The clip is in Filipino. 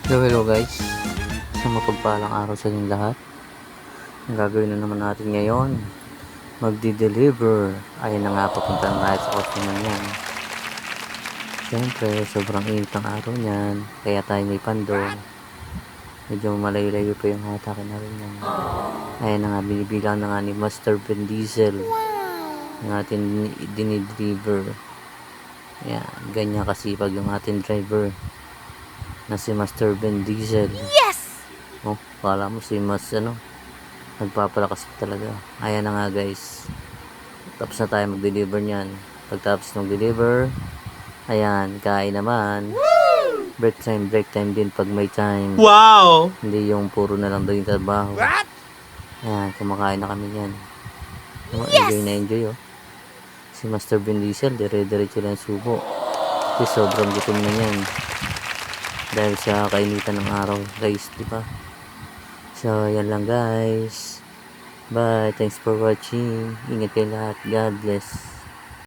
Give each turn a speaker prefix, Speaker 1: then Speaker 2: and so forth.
Speaker 1: Hello guys, isang mapagpalang araw sa inyong lahat. Ang gagawin na naman natin ngayon, magdi-deliver. Ayun na nga, papunta na tayo sa customer niyan. Siyempre, sobrang init ng araw niyan, kaya tayo may pandong. Medyo malayo-layo pa yung hatakin na rin yan. Ayun na nga, binibilang na nga ni Master Vin Diesel ang ating dinideliver. Yan, ganyan kasipag yung ating driver na si Master Vin Diesel.
Speaker 2: Yes!
Speaker 1: Oh, kala mo si Mas nagpapalakas talaga. Ayan na nga guys, tapos na tayo mag-deliver niyan. Pagtapos ng deliver, ayan, kain naman. Break time din pag may time.
Speaker 2: Wow!
Speaker 1: Hindi yung puro na lang daw yung trabaho.
Speaker 2: What?
Speaker 1: Ayan, kumakain na kami niyan. Oh,
Speaker 2: Yes!
Speaker 1: enjoy na enjoy oh. Si Master Vin Diesel, dire-diretso lang subo. Kasi sobrang gutom na niyan. Dahil sa kainitan ng araw guys, di ba? So, yan lang guys. Bye. Thanks for watching. Ingat kayo lahat. God bless.